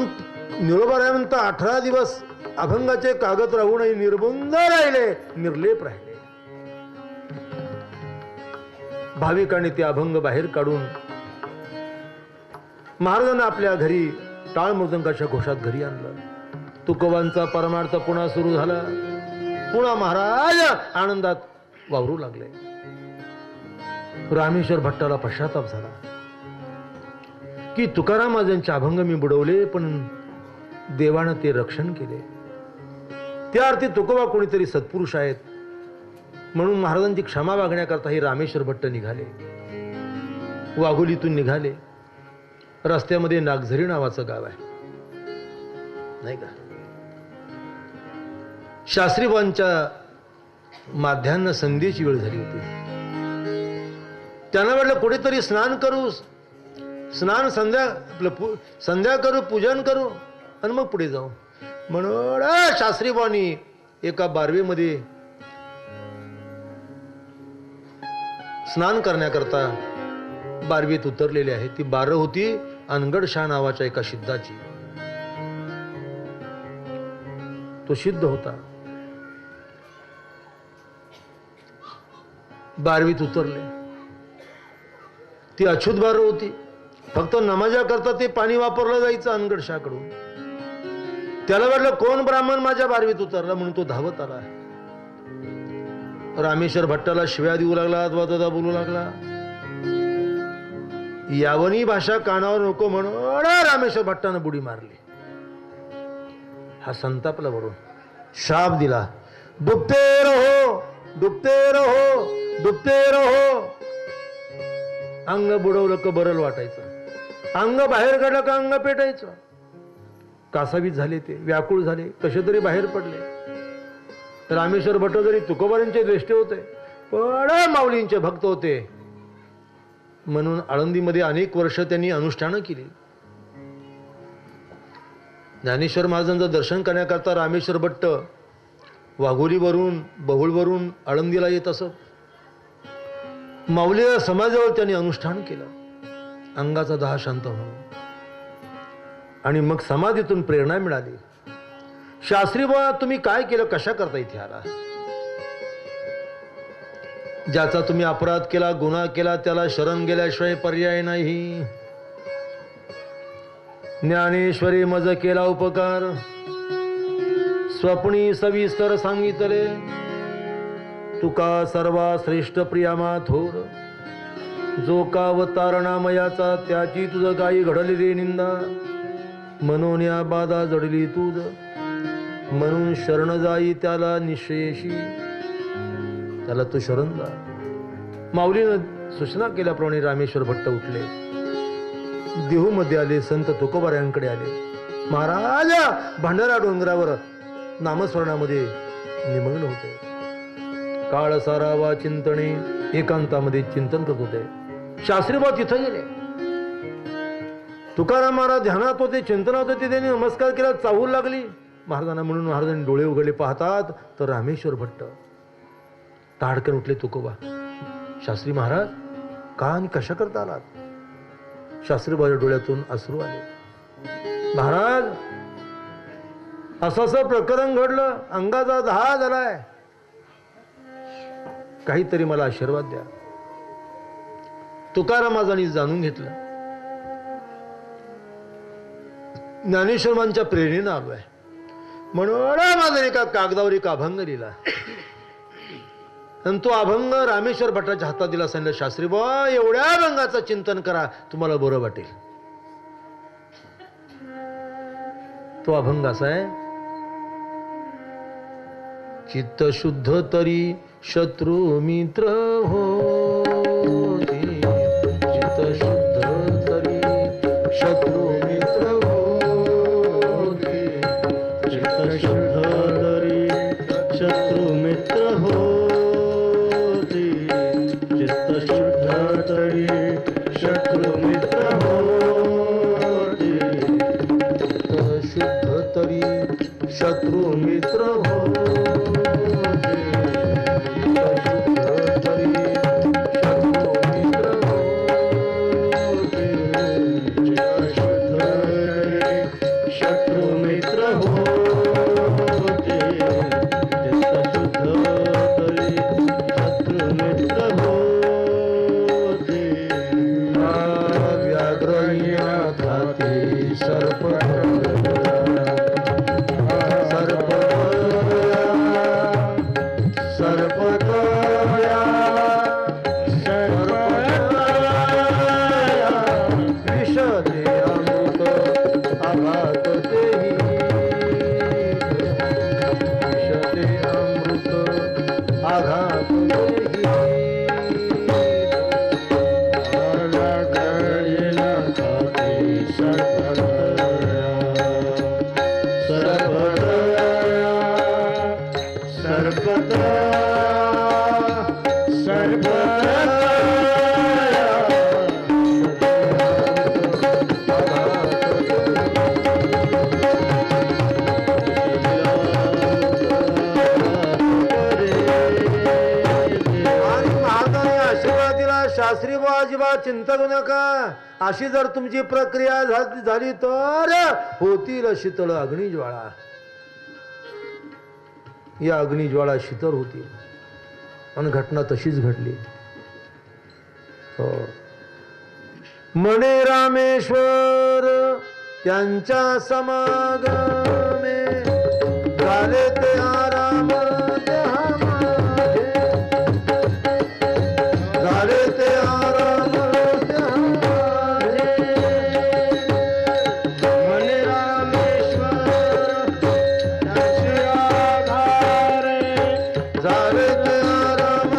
निरोबारायंत 18 दिवस अभंगाचे कागद राहूनही निर्बुंद राहिले, निर्लेप राहिले. भाविकांनी ते अभंग बाहेर काढून महाराजांना आपल्या घरी टाळ मृदंगाच्या घोषात घरी आणलं. तुकोबांचा परमार्थ पुन्हा सुरू झाला. पुन्हा महाराज आनंदात वावरू लागले. रामेश्वर भट्टाला पश्चाताप झाला की तुकाराम महाराजांचे अभंग मी बुडवले, पण देवानं ते रक्षण केले. त्या अर्थी तुकोबा कोणीतरी सत्पुरुष आहेत म्हणून महाराजांची क्षमा मागण्याकरता हे रामेश्वर भट्ट निघाले. वाघोलीतून निघाले. रस्त्यामध्ये नागझरी नावाचं गाव आहे, नाही का? शास्त्रीबांच्या माध्यान्ह संध्येची वेळ झाली होती. त्यांना वाटलं कुठेतरी स्नान करू, स्नान संध्या करू, पूजन करू आणि मग पुढे जाऊ. म्हणून शास्त्रीबांनी एका बारवेमध्ये स्नान करण्याकरता बारवीत उतरलेले आहे. ती बारव होती अनगड शाह नावाच्या एका सिद्धाची. तो सिद्ध होता. बारवीत उतरले. ती अछूत बारव होती. फक्त नमाजा करता ते पाणी वापरलं जायचं अनगड शाहकडून. त्याला वाटलं कोण ब्राह्मण माझ्या बारवीत उतरला म्हणून तो धावत आला. रामेश्वर भट्टाला शिव्या देऊ लागला, अद्वादा बोलू लागला. यावनी भाषा कानावर नको म्हणून रामेश्वर भट्टानं बुडी मारली. हा संतापला वरून शाप दिला, डुबते रहो, डुबते रहो, डुबते रहो. अंग बुडवलं का बरल वाटायचं, अंग बाहेर काढलं का अंग पेटायचं. कासावीस झाले, ते व्याकुळ झाले, कसे तरी बाहेर पडले. रामेश्वर भट्ट जरी तुकोबारांचे द्वेष्टे होते पण माऊलींचे भक्त होते म्हणून आळंदीमध्ये अनेक वर्ष त्यांनी अनुष्ठानं केली. ज्ञानेश्वर महाराजांचं दर्शन करण्याकरता रामेश्वर भट्ट वाघोलीवरून बहुळवरून आळंदीला येत असत. माऊली समाजावर त्यांनी अनुष्ठान केलं, अंगाचा दाह शांत म्हणून. आणि मग समाधीतून प्रेरणा मिळाली. शास्त्री बा तुम्ही काय केलं, कशा करता इथे आला? ज्याचा तुम्ही अपराध केला, गुन्हा केला, त्याला शरण गेल्याशिवाय पर्याय नाही. ज्ञानेश्वरी मज केला उपकार, स्वप्नी सविस्तर सांगितले. तुका सर्वा श्रेष्ठ प्रियामा थोर, जो का अवतारणामयाचा त्याची तुझ काही घडलेली निंदा. मनोन्या बाधा जडली तुझ, म्हणून शरण जाई त्याला निश्चयशी. त्याला तू शरण जा. माऊलीनं सूचना केल्याप्रमाणे रामेश्वर भट्ट उठले, देहूमध्ये आले, संत तुकोबारायांकडे आले. महाराज भांडारा डोंगरावर नामस्मरणामध्ये निमग्न होते. काळ सारावा चिंतने, एकांतामध्ये चिंतन करत होते. शास्त्रीबा तिथं गेले. तुकाराम महाराज ध्यानात होते, चिंतनात होते. त्यांनी नमस्कार केला, चाहूल लागली महाराजांना. म्हणून महाराजांनी डोळे उघडले, पाहतात तर रामेश्वर भट्ट. ताडकन उठले तुकोबा. शास्त्री महाराज का आणि कशा करता आलात? शास्त्रीबाच्या डोळ्यातून अश्रू आले. महाराज असं प्रकरण घडलं, अंगाचा दाह झालाय, काहीतरी मला आशीर्वाद द्या. तुकाराम महाराजांनी जाणून घेतलं, ज्ञानेश्वरांच्या प्रेरणेनं आलोय म्हणून माझा एका कागदावर एक अभंग लिहिला. आणि तो अभंग रामेश्वर भट्टाच्या हातात दिला. सांगितलं, शास्त्री बा एवढ्या अभंगाचं चिंतन करा, तुम्हाला बरं वाटेल. तो अभंग असा आहे, चित्त शुद्ध तरी शत्रू मित्र होती. चित्त शुद्ध तरी शत्रू मित्र होती. चित्त शुद्ध तरी शत्रू मित्र होती. चित्त शुद्ध तरी शत्रू मित्र होती. चित्त शुद्ध तरी शत्रू मित्र विष अजिबात चिंता करू नका. अशी जर तुमची प्रक्रिया झाली तर होतील शीतळ अग्निज्वाळा. या अग्निज्वाळा शीतळ होतील. आणि घटना तशीच घडली. हो. म्हणे रामेश्वर त्यांच्या समागमे झाले ते आराम देहामागे. झाले ते आराम देहामागे. म्हणे रामेश्वर त्यांचे आधारे झाले ते आराम.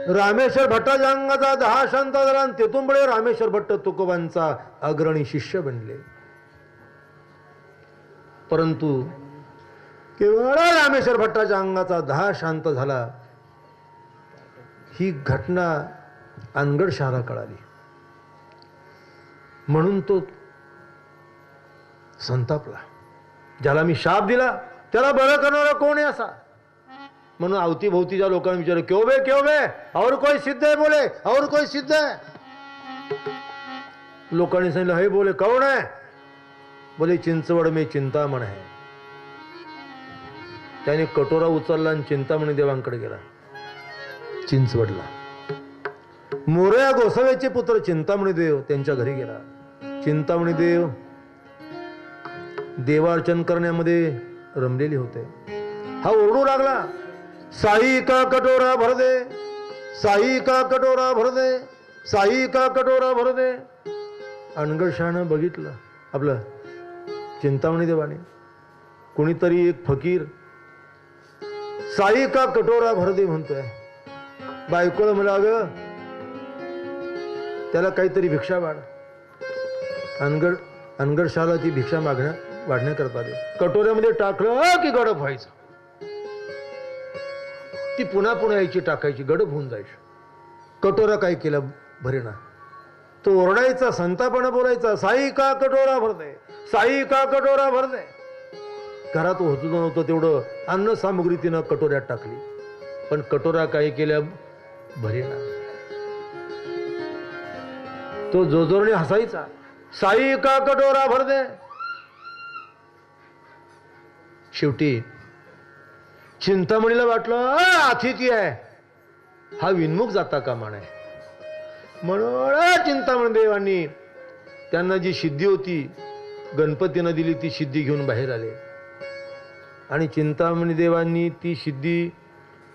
रामेश्वर भट्टाच्या अंगाचा 10 शांत झाला आणि तेथून पुढे रामेश्वर भट्ट तुकोबांचा अग्रणी शिष्य बनले. परंतु केवळ रामेश्वर भट्टाच्या अंगाचा 10 शांत झाला ही घटना अनगड शहाला कळाली. म्हणून तो संतापला. ज्याला मी शाप दिला त्याला बरं करणारा कोण आहे असा. म्हणून अवतीभोवतीच्या लोकांना विचारलं, क्यों बे और कोई सिद्ध है बोले, और कोई सिद्ध है. लोकांनी सांगितलं, हे बोले कौन है. बोले चिंचवड में चिंतामण है. त्याने कटोरा उचलला आणि चिंतामणी देवांकडे गेला. चिंचवडला मोरया गोसाव्याचे पुत्र चिंतामणी देव त्यांच्या घरी गेला. चिंतामणी देव देवार्चन करण्यामध्ये रमलेले होते. हा ओरडू लागला, साई का कटोरा भर दे, साई का कटोरा भर दे, साई का कटोरा भर दे. अनगड शहानं बघितलं आपलं चिंतामणी देवाने. कोणीतरी एक फकीर साई का कटोरा भर दे म्हणतोय. बायकोला म्हणलं, अगं त्याला काहीतरी भिक्षा वाढ. अनगड शहाला ती भिक्षा वाढण्याकरता आली. कटोऱ्यामध्ये टाकलं की गडप व्हायचं. ती पुन्हा यायची, टाकायची, गडप होऊन जायची. कटोरा काय केला भरेना. तो ओरडायचा, संतापानं बोलायचा, साई का कटोरा भर दे, साई का कटोरा भर दे. घरात होतं नव्हतं तेवढं अन्न सामुग्री तिनं कटोऱ्यात टाकली, पण कटोरा काय केल्या भरेना. तो जोजोरने हसायचा, साई का कटोरा भर दे. शेवटी चिंतामणीला वाटलं अतिथी आहे, हा विनमुख जाता कामा नये. म्हणून चिंतामणी देवांनी त्यांना जी सिद्धी होती गणपतीनं दिली ती सिद्धी घेऊन बाहेर आले. आणि चिंतामणी देवांनी ती सिद्धी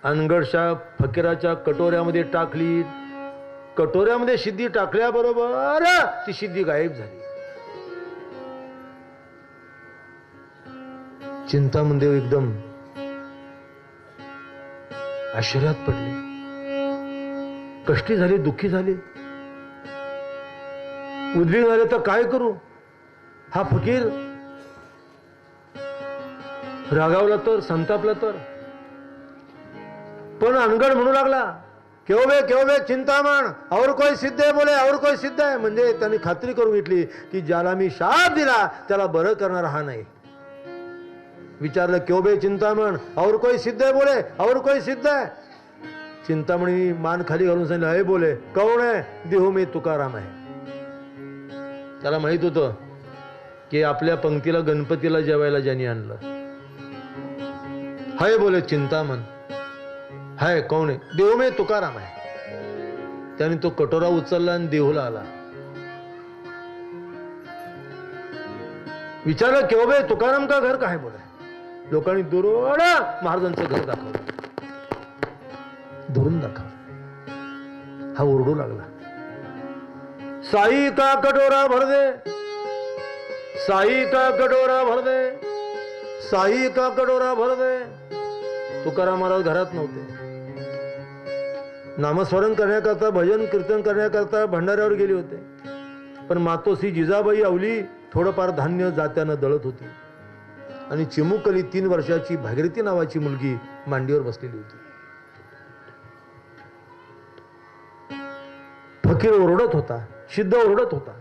अनगडच्या फकीराच्या कटोऱ्यामध्ये टाकली. कटोऱ्यामध्ये सिद्धी टाकल्याबरोबर ती सिद्धी गायब झाली. चिंतामणी देव एकदम आश्चर्यात पडले, कष्टी झाले, दुःखी झाले, उद्विग्न झाले. तर काय करू. हा फकीर रागावला तर, संतापला तर. पण अनगड म्हणू लागला, क्यों बे चिंतामण, और कोई सिद्ध है बोले, और कोई सिद्ध है. म्हणजे त्यांनी खात्री करून घेतली की ज्याला मी शाप दिला त्याला बरं करणारा हा नाही. विचारलं, क्यों बे चिंतामण, और कोई सिद्ध है बोले, और कोई सिद्ध है. चिंतामणी मान खाली घालून सांगितलं, हे बोले कौन है. देहू मी तुकाराम आहे. त्याला माहित होतं की आपल्या पंक्तीला गणपतीला जेवायला ज्यांनी आणलं. हाय बोले चिंतामण, हाय कौन आहे. देहू मी तुकाराम आहे. त्याने तो कटोरा उचलला आणि देहूला आला. विचारलं, क्यों बे तुकाराम का घर का है बोले. लोकांनी दुरून महाराजांचं घर दाखवलं, दुरून दाखवलं. हा ओरडू लागला, साई का कटोरा भर दे, साई का कटोरा भर दे, साई का कटोरा भर दे. तुकाराम महाराज घरात नव्हते. नामस्मरण करण्याकरता, भजन कीर्तन करण्याकरता भंडाऱ्यावर गेले होते. पण मातोश्री जिजाबाई अवली थोडंफार धान्य जात्यानं दळत होती. आणि चिमुकली 3 वर्षाची भागीरथी नावाची मुलगी मांडीवर बसलेली होती. फकीर ओरडत होता, सिद्ध ओरडत होता.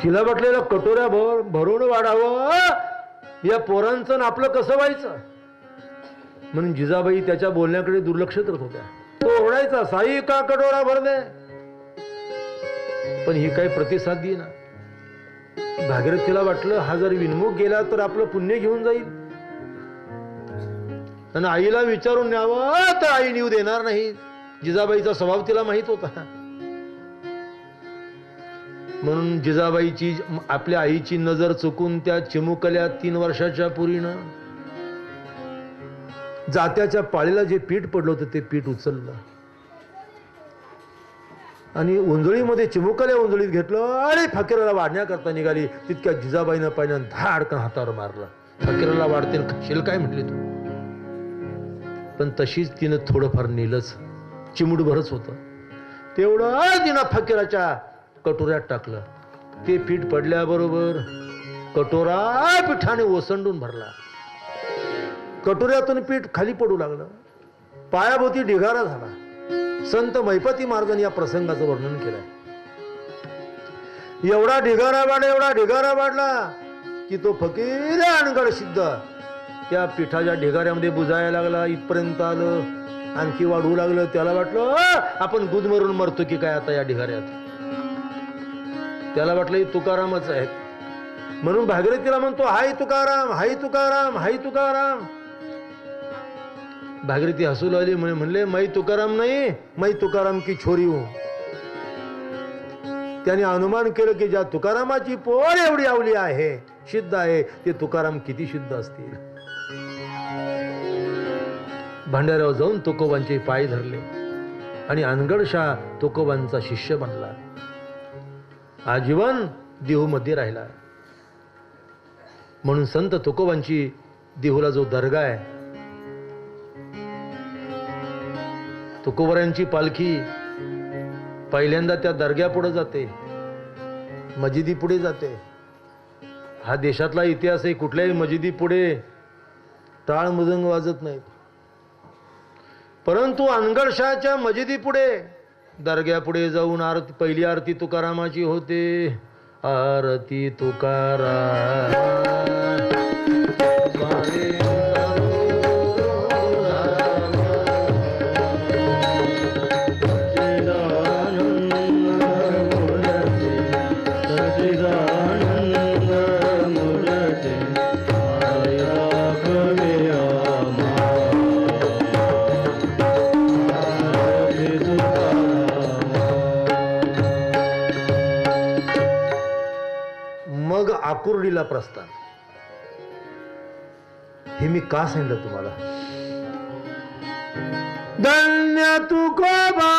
तिला वाटलेलं कटोऱ्या भरून वाढावं, या पोरांचं आणि आपलं कसं व्हायचं म्हणून जिजाबाई त्याच्या बोलण्याकडे दुर्लक्ष करत होत्या. तो ओरडायचा, साई का कटोरा भर दे, पण ही काही प्रतिसाद देईना. भागीरथीला वाटलं हा जर विनमुख गेला तर आपलं पुण्य घेऊन जाईल, आणि आईला विचारून न्यावं तर आई नेऊ देणार नाही. जिजाबाईचा स्वभाव तिला माहित होता. म्हणून जिजाबाईची आपल्या आईची नजर चुकून त्या चिमुकल्या 3 वर्षाच्या पुरीनं जात्याच्या पाळीला जे पीठ पडलं होतं ते पीठ उचललं आणि उंजळीमध्ये चिमुकल्या उंजळीत घेतलं आणि फकीराला वाढण्याकरता निघाली. तितक्या जिजाबाईनं पाहिलं धाडकन हातावर मारला. फकीराला वाढते खाशील काय म्हटली तू, पण तशीच तिनं थोडंफार नेलंच, चिमुटभरच होतं. तेवढं तिनं फकीराच्या कटोऱ्यात टाकलं. ते पीठ पडल्याबरोबर कटोरा पिठाने ओसंडून भरला. कटोऱ्यातून पीठ खाली पडू लागलं. पायाभोवती ढिगारा झाला. संत मैपती महाराजांनी या प्रसंगाचं वर्णन केलंय. एवढा ढिगारा वाढला की तो फकीर अनगड सिद्ध त्या पिठाच्या ढिगाऱ्यामध्ये बुजायला लागला. इथपर्यंत आलं, आणखी वाढवू लागलं. त्याला वाटलं आपण गुदमरून मरतो की काय आता या ढिगाऱ्यात. त्याला वाटलं तुकारामच आहेत म्हणून भागीरथीला म्हणतो, हाय तुकाराम, हाय तुकाराम, हाय तुकाराम. भागीरथी हसू लागली, म्हणले मै तुकाराम नाही, मै तुकाराम की छोरी हूं. त्याने अनुमान केलं की ज्या तुकारामाची पोर एवढी आवली आहे, सिद्ध आहे, ते तुकाराम किती शुद्ध असतील. भांड्यारावर जाऊन तुकोबांचे पाय धरले आणि अनगडशाह तुकोबांचा शिष्य बनला. आजीवन देहूमध्ये राहिला. म्हणून संत तुकोबांची देहूला जो दर्गा आहे, तुकोबरायांची पालखी पहिल्यांदा त्या दर्ग्यापुढे जाते, मजिदी पुढे जाते. हा देशातला इतिहास आहे. कुठल्याही मजिदी पुढे टाळ मृदंग वाजत नाहीत, परंतु अनगडशाहच्या मजिदी पुढे दर्ग्यापुढे जाऊन आरती, पहिली आरती तुकारामाची होते. आरती तुकाराम आकुर्डीला प्रस्थान. हे मी का सांगितलं तुम्हाला? धन्य तुकोबा